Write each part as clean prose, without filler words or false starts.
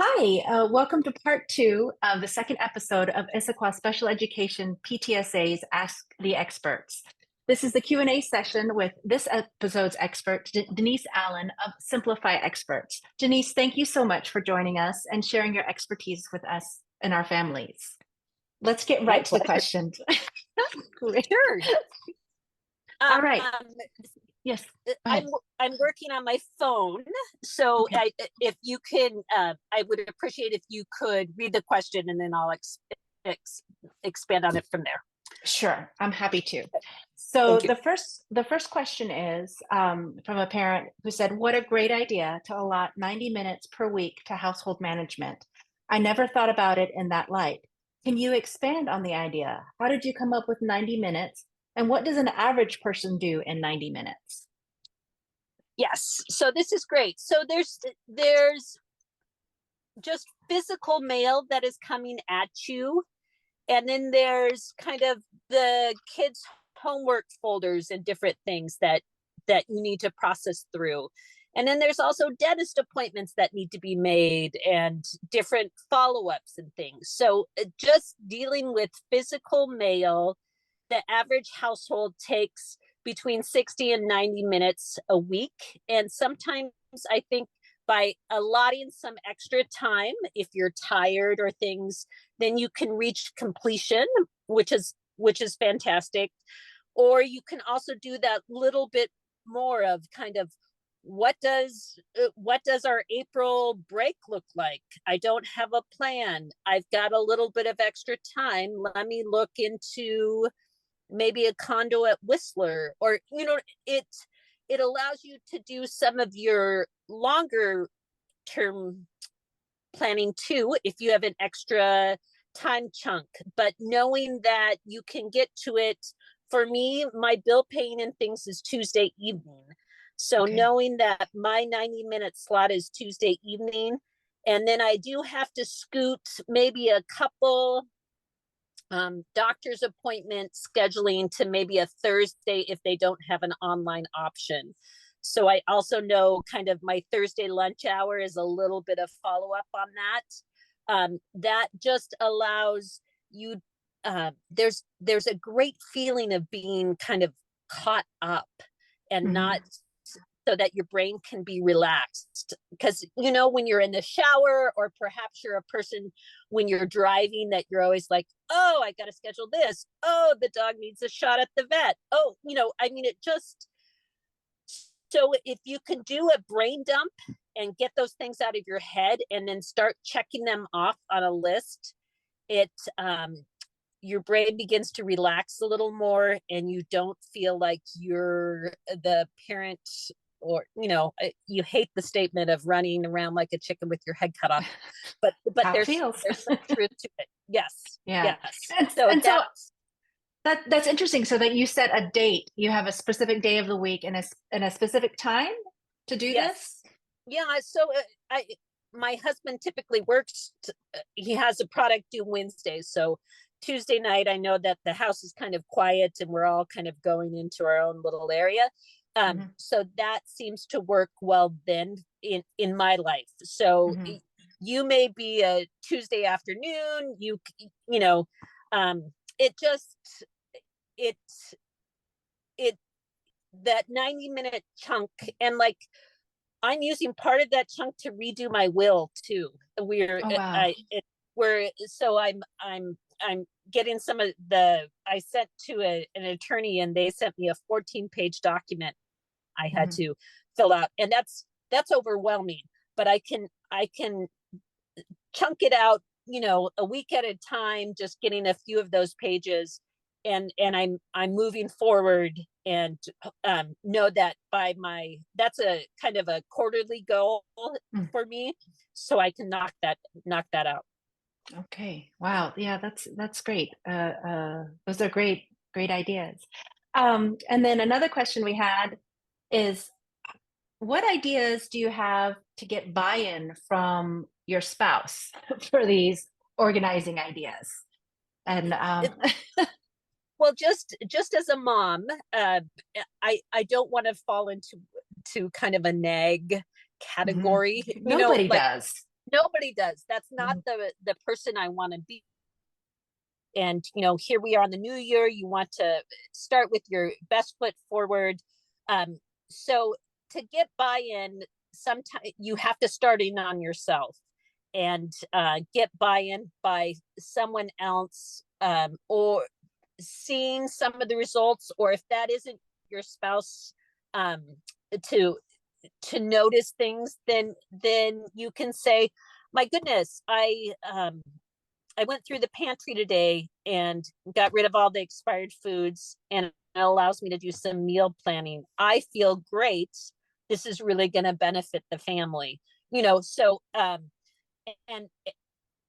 Hi, welcome to part two of the second episode of Issaquah Special Education PTSA's Ask the Experts. This is the Q&A session with this episode's expert, Denise Allan of Simplify Experts. Denise, thank you so much for joining us and sharing your expertise with us and our families. Let's get right to the questions. Great. Sure. All right. Yes. I'm working on my phone, so Okay. if you can, I would appreciate if you could read the question, and then I'll expand on it from there. Sure, I'm happy to. So Thank you. the first question is from a parent who said, "What a great idea to allot 90 minutes per week to household management. I never thought about it in that light. Can you expand on the idea? How did you come up with 90 minutes? And what does an average person do in 90 minutes?" Yes, so this is great. So there's just physical mail that is coming at you, and then there's kind of the kids' homework folders and different things that you need to process through. And then there's also dentist appointments that need to be made and different follow-ups and things. So just dealing with physical mail, the average household takes between 60 and 90 minutes a week. And sometimes I think by allotting some extra time, if you're tired or things, then you can reach completion, which is fantastic. Or you can also do that little bit more of kind of what does our April break look like? I don't have a plan. I've got a little bit of extra time. Let me look into maybe a condo at Whistler, or it allows you to do some of your longer term planning too if you have an extra time chunk, but knowing that you can get to it. For me, my bill paying and things is Tuesday evening. So Okay. knowing that my 90-minute slot is Tuesday evening, and then I do have to scoot maybe a couple doctor's appointment scheduling to maybe a Thursday if they don't have an online option. So I also know kind of my Thursday lunch hour is a little bit of follow-up on that. That just allows you, there's a great feeling of being kind of caught up and not so that your brain can be relaxed. Because, when you're in the shower, or perhaps you're a person when you're driving that you're always like, oh, I got to schedule this. Oh, the dog needs a shot at the vet. Oh, it just, so if you can do a brain dump and get those things out of your head and then start checking them off on a list, your brain begins to relax a little more, and you don't feel like you're the parent, or you hate the statement of running around like a chicken with your head cut off, but How it there's feels. some truth to it. Yes. Yeah. Yes. And so that's interesting. So that you set a date, you have a specific day of the week and a specific time to do yes. this? Yeah. So my husband typically works, he has a product due Wednesdays. So Tuesday night, I know that the house is kind of quiet and we're all kind of going into our own little area. So that seems to work well then in my life. So you may be a Tuesday afternoon, it just, it that 90-minute chunk, and like I'm using part of that chunk to redo my will too. Oh, wow. I'm getting some of I sent to an attorney, and they sent me a 14-page document I had to fill out, and that's overwhelming, but I can chunk it out, a week at a time, just getting a few of those pages, and I'm moving forward, and know that that's a kind of a quarterly goal for me, so I can knock that out. Okay. Wow. Yeah, that's great. Those are great ideas. And then another question we had is, what ideas do you have to get buy-in from your spouse for these organizing ideas? And Well, just as a mom, I don't want to fall into kind of a nag category. nobody does. Nobody does. That's not the person I want to be. And, here we are in the new year. You want to start with your best foot forward. So to get buy-in, sometimes you have to start in on yourself and get buy-in by someone else, or seeing some of the results, or if that isn't your spouse, to notice things, then you can say, my goodness, I went through the pantry today and got rid of all the expired foods, and it allows me to do some meal planning. I feel great. This is really going to benefit the family, so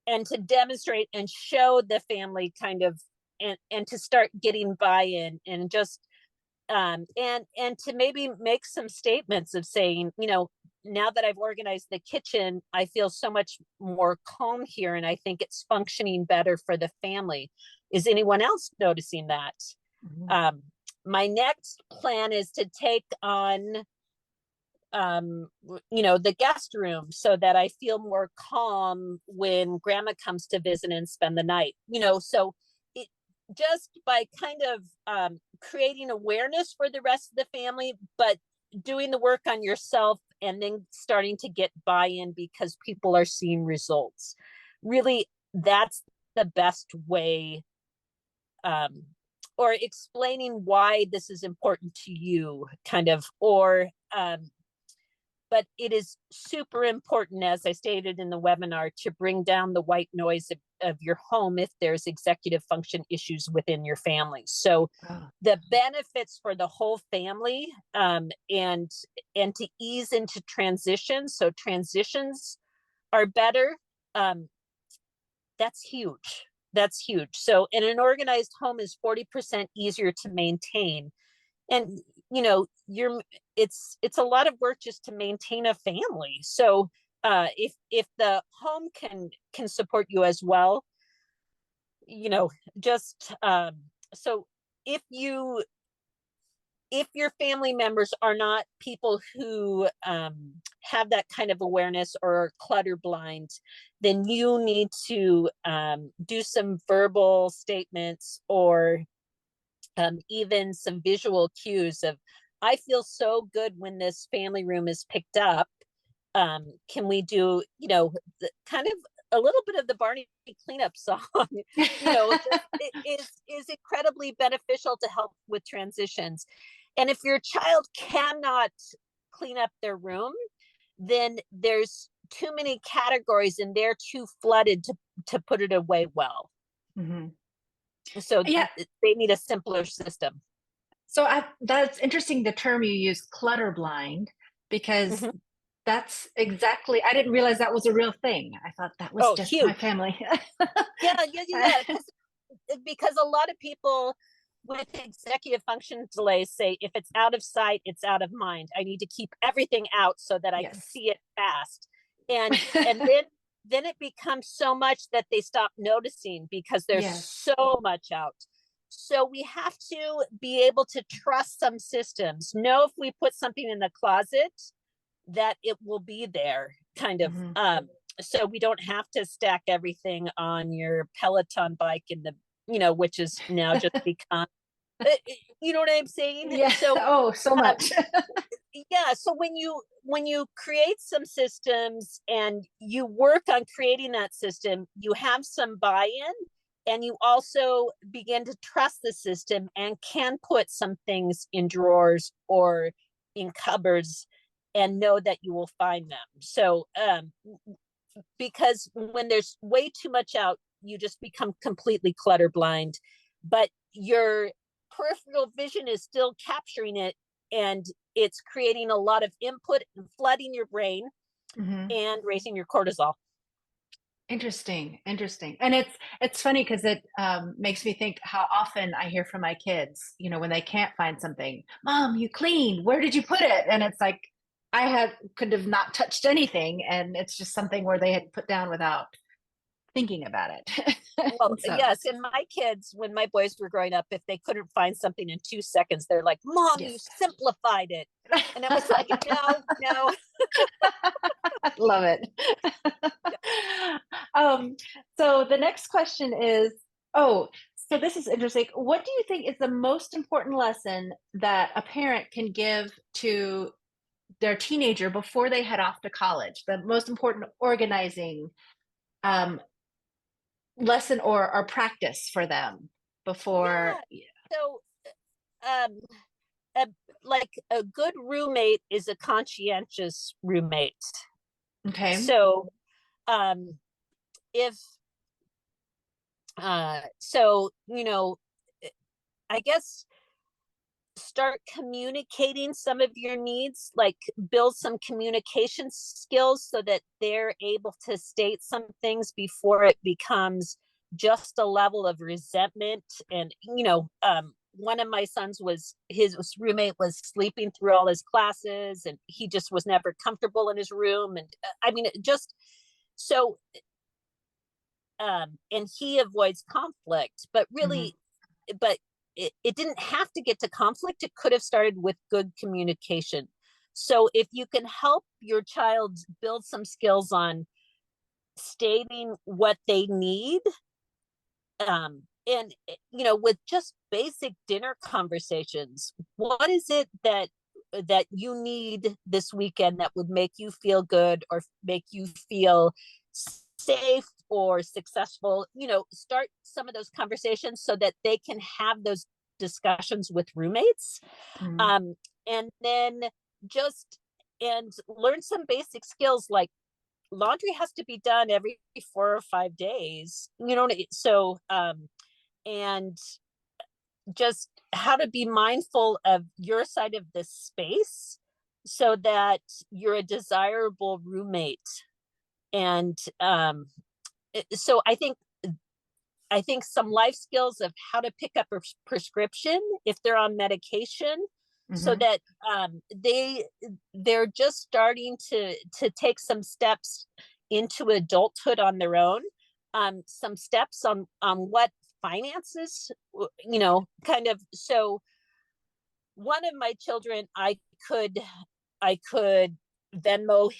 and to demonstrate and show the family kind of, and to start getting buy-in, and just and to maybe make some statements of saying, now that I've organized the kitchen, I feel so much more calm here, and I think it's functioning better for the family. Is anyone else noticing that? My next plan is to take on the guest room, so that I feel more calm when grandma comes to visit and spend the night, so it, just by kind of creating awareness for the rest of the family, but doing the work on yourself, and then starting to get buy-in because people are seeing results. Really, that's the best way, or explaining why this is important to you, kind of, or but it is super important, as I stated in the webinar, to bring down the white noise of your home if there's executive function issues within your family. So the benefits for the whole family, and to ease into transitions, so transitions are better. That's huge. That's huge. So, and an organized home is 40% easier to maintain. And it's a lot of work just to maintain a family. So if the home can support you as well, just so if your family members are not people who have that kind of awareness or are clutter blind, then you need to do some verbal statements, or even some visual cues of, I feel so good when this family room is picked up. Can we do, kind of a little bit of the Barney cleanup song, it is incredibly beneficial to help with transitions. And if your child cannot clean up their room, then there's too many categories and they're too flooded to put it away well. So yeah, they need a simpler system. So that's interesting, the term you use, clutter blind, because that's exactly, I didn't realize that was a real thing. I thought that was just huge. my family. Yeah. Because a lot of people with executive function delays say, if it's out of sight, it's out of mind. I need to keep everything out so that I can see it fast. And then it becomes so much that they stop noticing because there's so much out. So we have to be able to trust some systems. Know if we put something in the closet, that it will be there, kind of. So we don't have to stack everything on your Peloton bike in the, which is now just become, you know what I'm saying? Yeah. So, so much. Yeah. So when you create some systems and you work on creating that system, you have some buy-in, and you also begin to trust the system and can put some things in drawers or in cupboards and know that you will find them. So because when there's way too much out, you just become completely clutter blind, but your peripheral vision is still capturing it, and it's creating a lot of input and flooding your brain and raising your cortisol. Interesting. And it's funny because it makes me think how often I hear from my kids, when they can't find something, Mom, you cleaned, where did you put it? And it's like, could have not touched anything. And it's just something where they had put down without thinking about it. Well, yes. And my kids, when my boys were growing up, if they couldn't find something in 2 seconds, they're like, Mom, you simplified it. And I was like, no. Love it. So the next question is, oh, so this is interesting. What do you think is the most important lesson that a parent can give to their teenager before they head off to college? The most important organizing um, lesson or practice for them before. Yeah. So, um, a, like a good roommate is a conscientious roommate. Okay. So, um, if so, I guess start communicating some of your needs, like build some communication skills so that they're able to state some things before it becomes just a level of resentment. And one of my sons was, his roommate was sleeping through all his classes and he just was never comfortable in his room. And I mean, it just so and he avoids conflict, but really, but it didn't have to get to conflict. It could have started with good communication. So if you can help your child build some skills on stating what they need, and with just basic dinner conversations, what is it that you need this weekend that would make you feel good or make you feel safe or successful? Start some of those conversations so that they can have those discussions with roommates. Mhm. um, and then just and learn some basic skills, like laundry has to be done every 4 or 5 days, so and just how to be mindful of your side of the space so that you're a desirable roommate. And so I think some life skills of how to pick up a prescription if they're on medication, so Mhm. that they're just starting to take some steps into adulthood on their own. Some steps on what finances, kind of. So one of my children, I could Venmo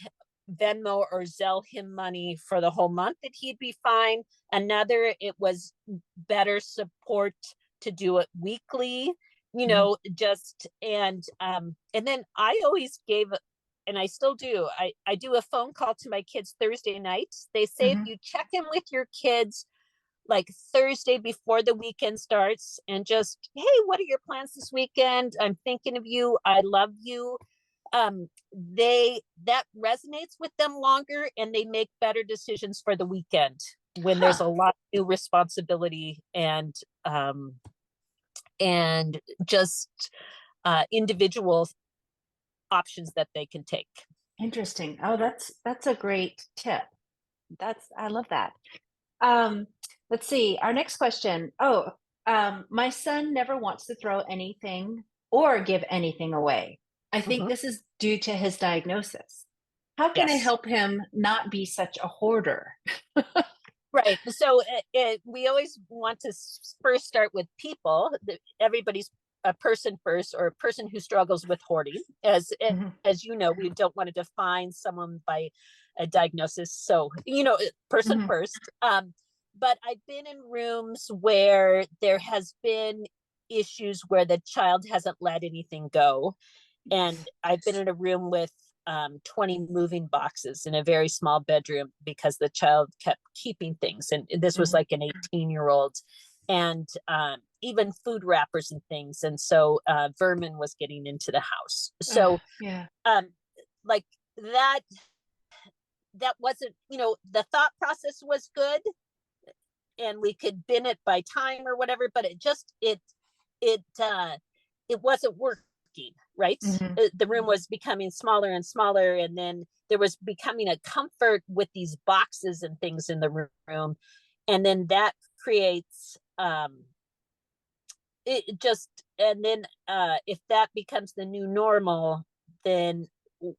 Venmo or Zelle him money for the whole month that he'd be fine. Another, it was better support to do it weekly, Mhm. just and then I always gave, and I still do. I do a phone call to my kids Thursday nights. They say if Mhm. you check in with your kids like Thursday before the weekend starts and just, hey, what are your plans this weekend? I'm thinking of you. I love you. They that resonates with them longer, and they make better decisions for the weekend when there's Huh. a lot of new responsibility and just individual options that they can take. Interesting. Oh, that's a great tip. I love that. Um, let's see. Our next question. Oh, my son never wants to throw anything or give anything away. I think Mhm. this is due to his diagnosis. How can I Yes. help him not be such a hoarder? Right. So we always want to first start with people. Everybody's a person first, or a person who struggles with hoarding. Mhm. As you know, we don't want to define someone by a diagnosis. So person Mhm. first. But I've been in rooms where there has been issues where the child hasn't let anything go, and I've been in a room with 20 moving boxes in a very small bedroom because the child kept keeping things. And this was Mhm. like an 18-year-old, and even food wrappers and things. And so vermin was getting into the house. So Yeah. like that, that wasn't, the thought process was good, and we could bin it by time or whatever, but it wasn't working, right? Mhm. The room was becoming smaller and smaller, and then there was becoming a comfort with these boxes and things in the room, and then that creates it just and then if that becomes the new normal, then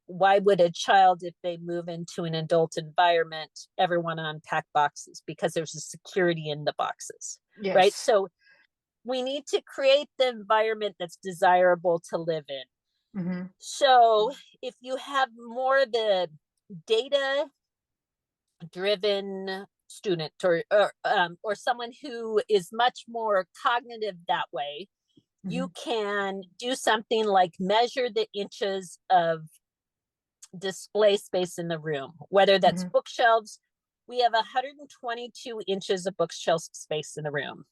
why would a child, if they move into an adult environment, ever want to unpack boxes? Because there's a security in the boxes, right? Yes. So we need to create the environment that's desirable to live in. Mhm. So if you have more of the data driven student or someone who is much more cognitive that way, you can do something like measure the inches of display space in the room, whether that's bookshelves. We have 122 inches of bookshelf space in the room.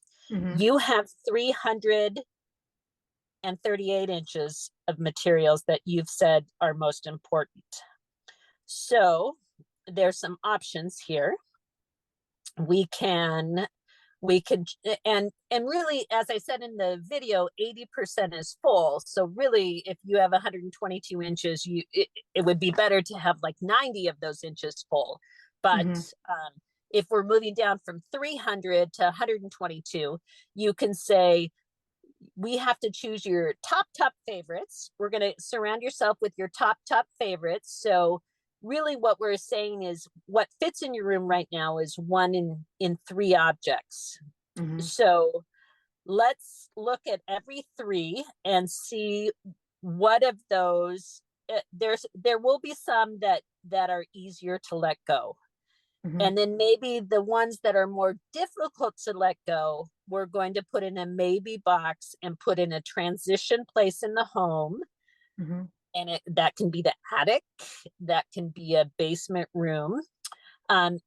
You have 338 inches of materials that you've said are most important. So there's some options here. We could, and really, as I said in the video, 80% is full. So really, if you have 122 inches, it would be better to have like 90 of those inches full. But if we're moving down from 300 to 122, you can say, we have to choose your top favorites. We're going to surround yourself with your top favorites. So really what we're saying is what fits in your room right now is one in three objects. So let's look at every three and see what of those, there will be some that are easier to let go. And then maybe the ones that are more difficult to let go, we're going to put in a maybe box and put in a transition place in the home. And that can be the attic, that can be a basement room. And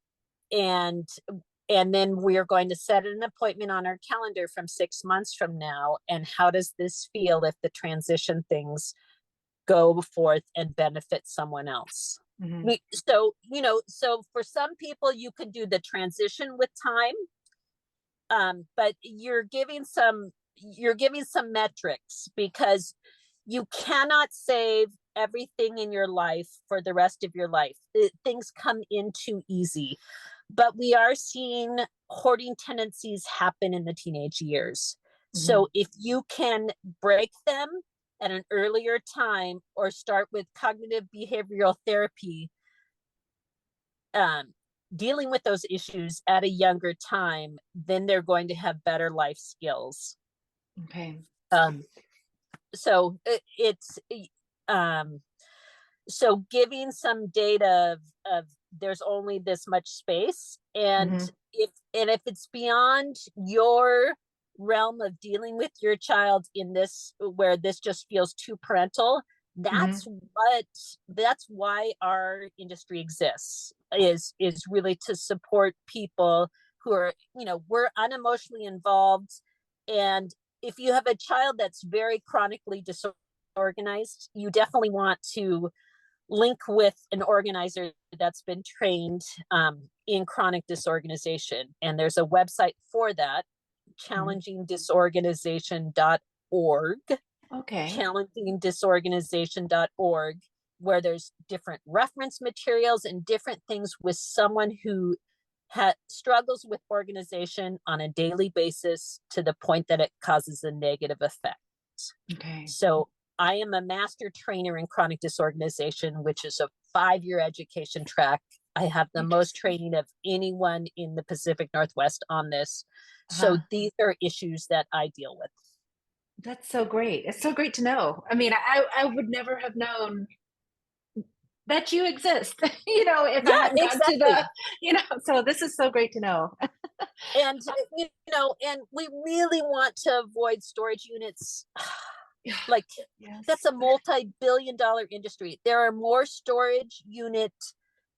then we're going to set an appointment on our calendar from 6 months from now. And how does this feel if the transition things go forth and benefit someone else? So for some people, you could do the transition with time, but you're giving some metrics, because you cannot save everything in your life for the rest of your life. Things come in too easy, but we are seeing hoarding tendencies happen in the teenage years. So if you can break them at an earlier time or start with cognitive behavioral therapy, dealing with those issues at a younger time, then they're going to have better life skills. So it's so giving some data of there's only this much space, and if it's beyond your realm of dealing with your child in this, where this just feels too parental, that's why our industry exists, is really to support people who are, we're unemotionally involved. And if you have a child that's very chronically disorganized, you definitely want to link with an organizer that's been trained in chronic disorganization. And there's a website for that, challengingdisorganization.org. Challengingdisorganization.org, where there's different reference materials and different things with someone who struggles with organization on a daily basis to the point that it causes a negative effect. So I am a master trainer in chronic disorganization, which is a 5-year education track. I have the most training of anyone in the Pacific Northwest on this. So these are issues that I deal with. That's so great. It's so great to know. I mean, I would never have known that you exist, if I hadn't gone to the, so this is so great to know. And, and we really want to avoid storage units. Like, that's a multi-billion-dollar industry. There are more storage unit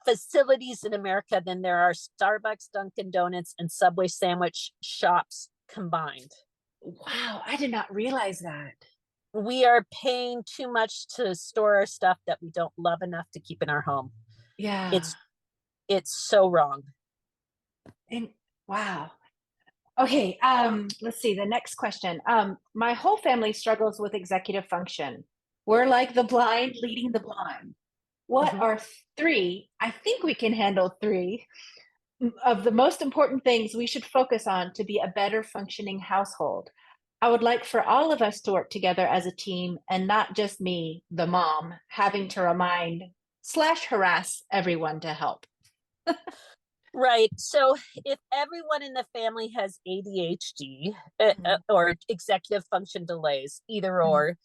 facilities in America than there are Starbucks, Dunkin' Donuts, and Subway sandwich shops combined. Wow, I did not realize that. We are paying too much to store our stuff that we don't love enough to keep in our home. It's so wrong. And wow. Okay, let's see, the next question. My whole family struggles with executive function. We're like the blind leading the blind. What are 3, I think we can handle 3, of the most important things we should focus on to be a better functioning household? I would like for all of us to work together as a team, and not just me, the mom, having to remind/harass everyone to help. Right. So if everyone in the family has ADHD or executive function delays, either or,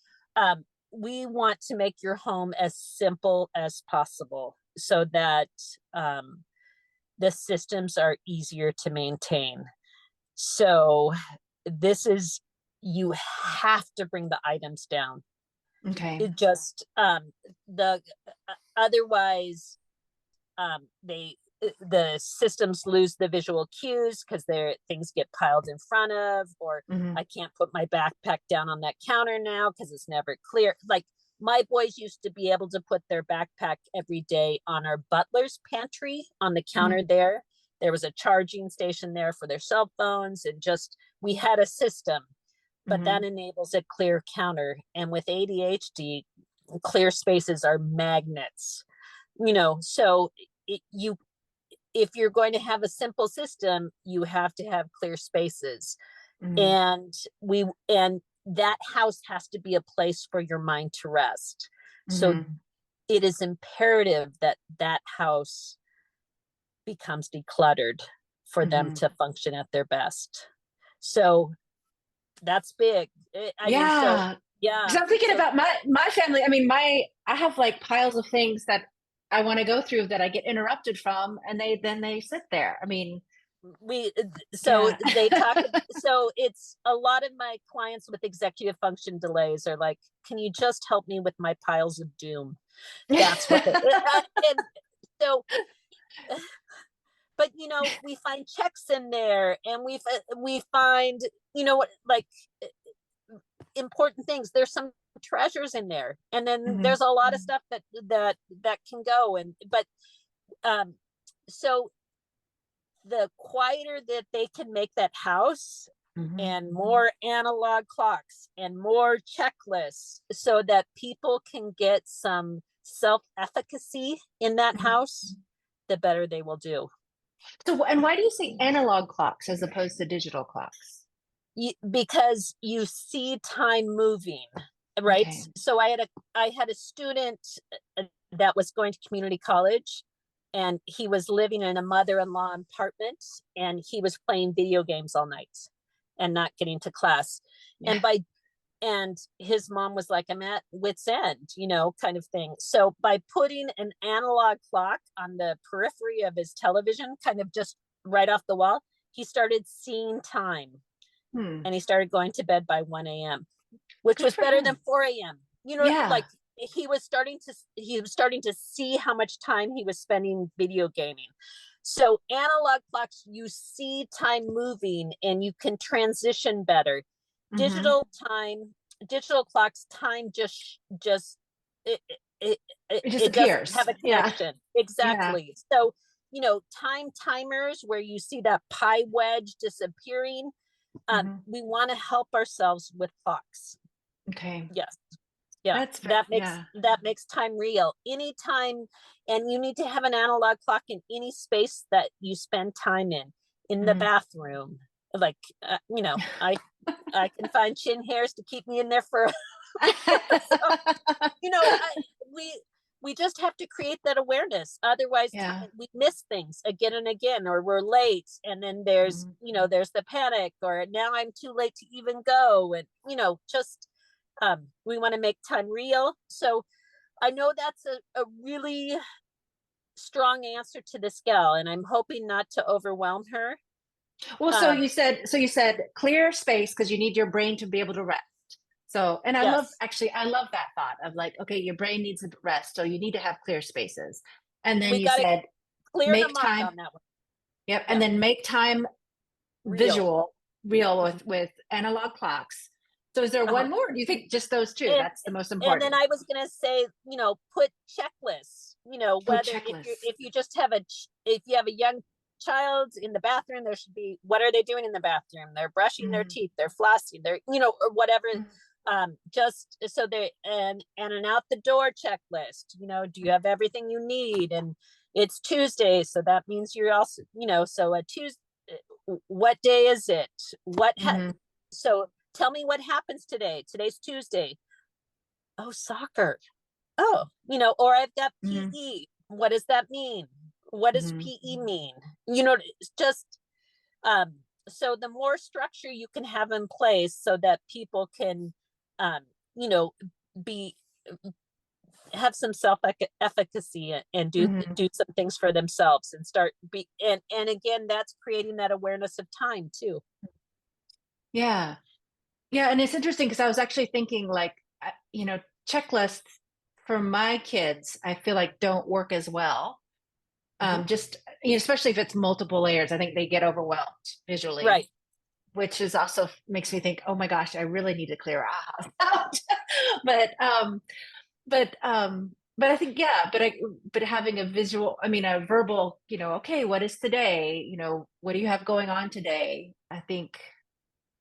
we want to make your home as simple as possible so that the systems are easier to maintain. So this is, you have to bring the items down. Okay. It just, the, otherwise, the systems lose the visual cues because things get piled in front of, or Mhm. I can't put my backpack down on that counter now because it's never clear. Like, my boys used to be able to put their backpack every day on our butler's pantry on the counter there. There was a charging station there for their cell phones, and just, we had a system, but that enables a clear counter. And with ADHD, clear spaces are magnets, so you, if you're going to have a simple system, you have to have clear spaces. And that house has to be a place for your mind to rest. So it is imperative that that house becomes decluttered for them to function at their best. So that's big. Yeah. Yeah. Because I'm thinking about my family. I mean, I have like piles of things that I want to go through that I get interrupted from, and they sit there. I mean, so yeah. they talk, so it's a lot of my clients with executive function delays are like, can you just help me with my piles of doom? That's what and so, but we find checks in there, and we find, like, important things. There's some treasures in there, and then there's a lot of stuff that can go. But so the quieter that they can make that house, and more analog clocks and more checklists, so that people can get some self-efficacy in that house, the better they will do. So, and why do you say analog clocks as opposed to digital clocks? Because you see time moving, right? Okay. So I had a student that was going to community college, and he was living in a mother-in-law apartment, and he was playing video games all night and not getting to class. Yeah. And his mom was like, I'm at wit's end, kind of thing. So by putting an analog clock on the periphery of his television, kind of just right off the wall, he started seeing time. And he started going to bed by 1 a.m., which Good was for better him. than 4 a.m. Yeah. Like, he was starting to see how much time he was spending video gaming. So analog clocks, you see time moving, and you can transition better. Digital clocks, time it, it, it, It just it doesn't appears. have a Yeah. connection. Yeah. Exactly. So, time timers where you see that pie wedge disappearing, we want to help ourselves with clocks. Okay. Yes. Yeah. That's yeah. That makes time real anytime. And you need to have an analog clock in any space that you spend time in the bathroom. Like, I can find chin hairs to keep me in there for so, we just have to create that awareness. Otherwise, Yeah. we miss things again and again, or we're late, and then there's there's the panic, or now I'm too late to even go, and just we want to make time real. So I know that's a really strong answer to this gal, and I'm hoping not to overwhelm her. Well, so you said clear space because you need your brain to be able to rest. So, and I love Yes, I love that thought of like, okay, your brain needs to rest, so you need to have clear spaces. And then we you got to said clear the make muck time. on that one. Yep. And Yeah, then make time real. real with analog clocks. So is there Uh-huh. one more? Or do you think just those two? and That's the most and important. then I was gonna say, put checklists. Oh, Whether checklists. if you just have if you have a young child in the bathroom, there should be, what are they doing in the bathroom? They're brushing their teeth, they're flossing, they're or whatever. Just so they and an out the door checklist. Do you have everything you need? And it's Tuesday, so that means you're also so a Tuesday. What day is it? So tell me what happens today. Today's Tuesday. Oh, soccer. Oh, or I've got PE. What does that mean? What does PE mean? It's just so the more structure you can have in place so that people can um, be have some efficacy and Mhm. do some things for themselves and start and again, that's creating that awareness of time too. Yeah. Yeah, and it's interesting because I was actually thinking like, checklists for my kids, I feel like don't work as well. Mhm. Just especially if it's multiple layers, I think they get overwhelmed visually, Right. which is also makes me think, oh my gosh, I really need to clear our house out. but but I think but having a visual, I mean a verbal, okay, what is today? What do you have going on today? I think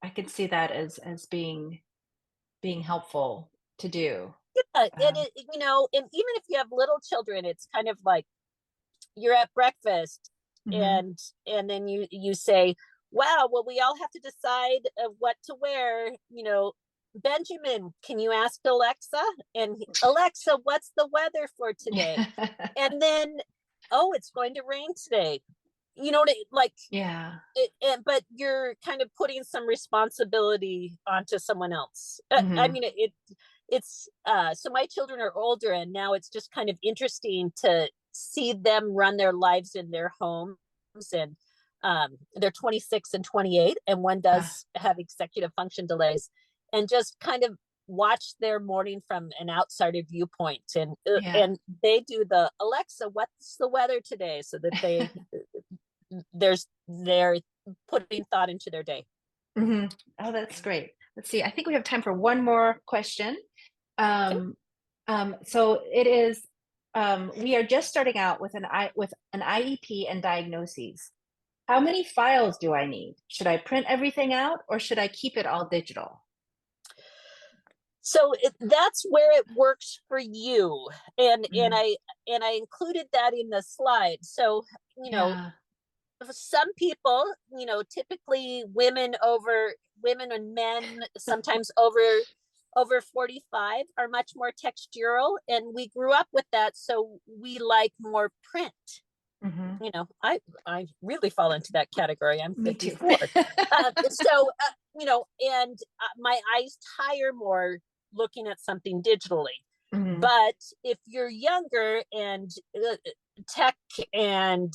I can see that as being helpful to do. And Um, and even if you have little children, it's kind of like you're at breakfast mhm. and then you say, wow, well, we all have to decide what to wear. Benjamin, can you ask Alexa? And Alexa, what's the weather for today? And then, oh, it's going to rain today. Like Yeah. but you're kind of putting some responsibility onto someone else. I Hmm. mean, it's so my children are older, and now it's just kind of interesting to see them run their lives in their homes, and they're 26 and 28, and one Uh, does have executive function delays, and just kind of watch their morning from an outsider viewpoint, yeah. and they do the Alexa, what's the weather today, so that they're putting thought into their day. Hmm. Oh, that's great. Let's see. I think we have time for one more question. Okay. Um, so it is. We are just starting out with an IEP and diagnoses. How many files do I need? Should I print everything out or should I keep it all digital? So that's where it works for you, and and Mhm. I and I included that in the slide. So you know, Yeah. some people, typically women and men, sometimes over 45, are much more textural, and we grew up with that, so we like more print. Hmm. I really fall into that category. I'm Me too. 54. So and my eyes tire more looking at something digitally. Hmm. But if you're younger and tech and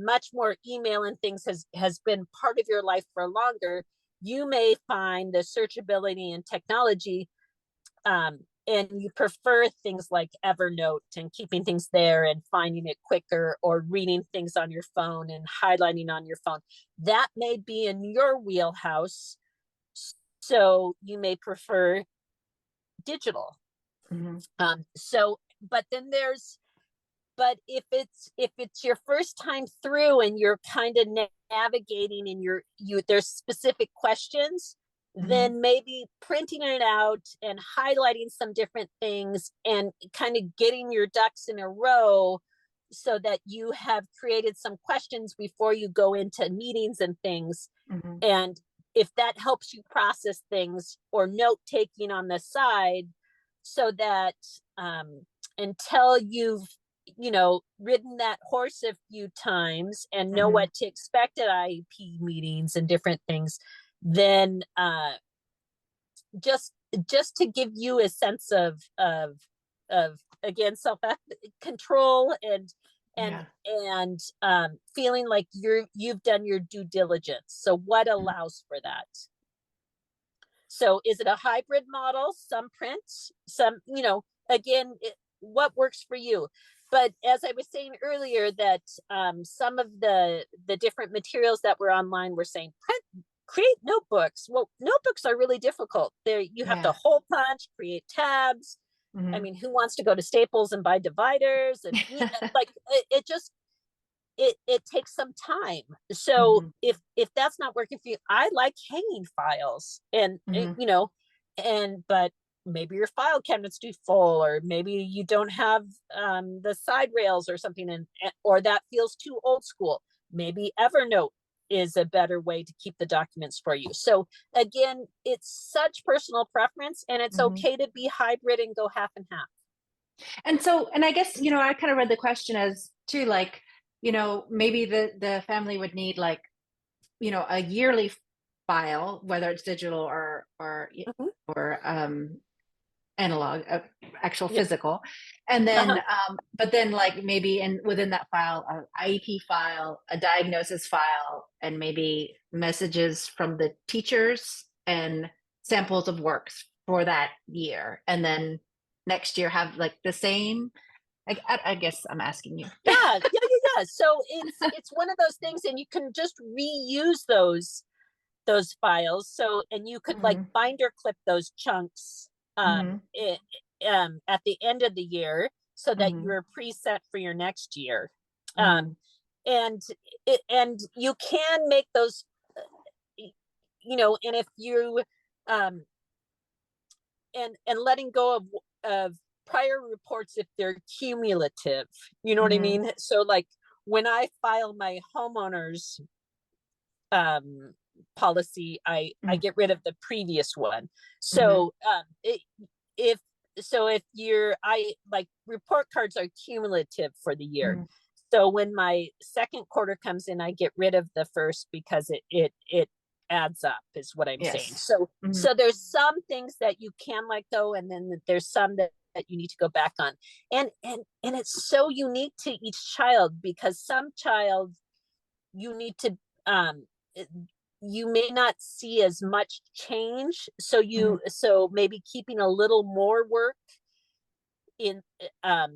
much more email and things has been part of your life for longer, you may find the searchability and technology, and you prefer things like Evernote and keeping things there and finding it quicker, or reading things on your phone and highlighting on your phone. That may be in your wheelhouse. So you may prefer digital. Hmm. So, but then but if it's your first time through and you're kind of navigating and there's specific questions, Hmm. then maybe printing it out and highlighting some different things and kind of getting your ducks in a row, so that you have created some questions before you go into meetings and things. Hmm. And if that helps you process things, or note taking on the side, so that until you've ridden that horse a few times and know Hmm. what to expect at IEP meetings and different things, then just just to give you a sense of again, self control, and Yeah. feeling like you've done your due diligence. So what allows for that? So is it a hybrid model? Some print, some, again, what works for you? But as I was saying earlier, that some of the different materials that were online were saying print, create notebooks. Well, notebooks are really difficult. There, you have to Yeah. hole punch, create tabs. I Hmm. mean, who wants to go to Staples and buy dividers? And like it just it takes some time. So Hmm. if that's not working for you, I like hanging files, and Hmm. and but maybe your file cabinet's too full, or maybe you don't have the side rails or something, or that feels too old school. Maybe Evernote is a better way to keep the documents for you. So again, it's such personal preference, and it's Hmm. okay to be hybrid and go half and half. And I guess, I kind of read the question as too, like, maybe the family would need like, a yearly file, whether it's digital or Mhm. or analog, actual Yeah. physical, and Uh-huh. then but then like maybe within that file, an IEP file, a diagnosis file, and maybe messages from the teachers and samples of works for that year, and then next year have like the same. I guess I'm asking you. Yeah. So it's one of those things, and you can just reuse those files. So, and you could like Hmm. binder clip those chunks Hmm. at the end of the year so that Hmm. you're preset for your next year. Hmm. Um, and and you can make those, and if you um and letting go of prior reports if they're cumulative, you know what I Hmm. mean? So like when I file my homeowners um policy, I get rid of the previous one. Hmm. So if if you're I like report cards are cumulative for the year. Hmm. So when my second quarter comes in, I get rid of the first because it adds up, is what I'm saying. Yes. So Hmm. so there's some things that you can let go, and then there's some that you need to go back on. And it's so unique to each child, because some child you need to um you may not see as much change, so Hmm. maybe keeping a little more work in,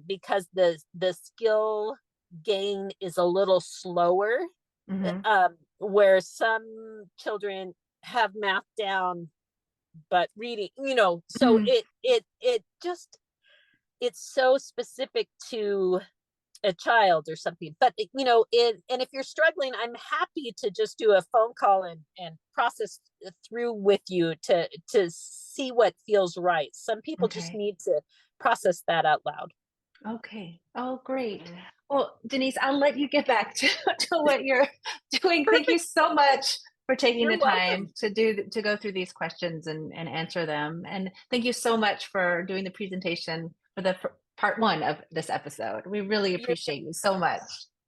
because the skill gain is a little slower, Hmm. where some children have math down but reading, so Hmm. it just it's so specific to a child or something. But and if you're struggling, I'm happy to just do a phone call and process through with you to see what feels right. Some people just Okay. need to process that out loud. Okay. Oh, great. Well, Denise, I'll let you get back to, to what you're doing. Thank you Perfect. so much for taking You're the time welcome. to go through these questions and answer them. And thank you so much for doing the presentation for the part one of this episode. We really You're appreciate you so much.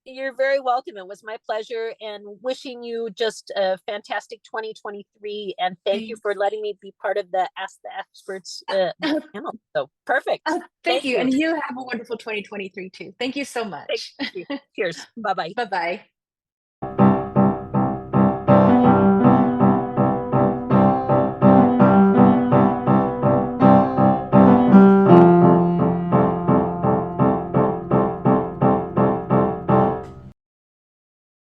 you're very welcome. It was my pleasure, and wishing you just a fantastic 2023. And thank you for Thanks. letting me be part of the Ask the Experts panel. So perfect. Thank Thank you. you. And you have a wonderful 2023 too. Thank you so Thank much. you. Cheers. Bye bye. Bye bye.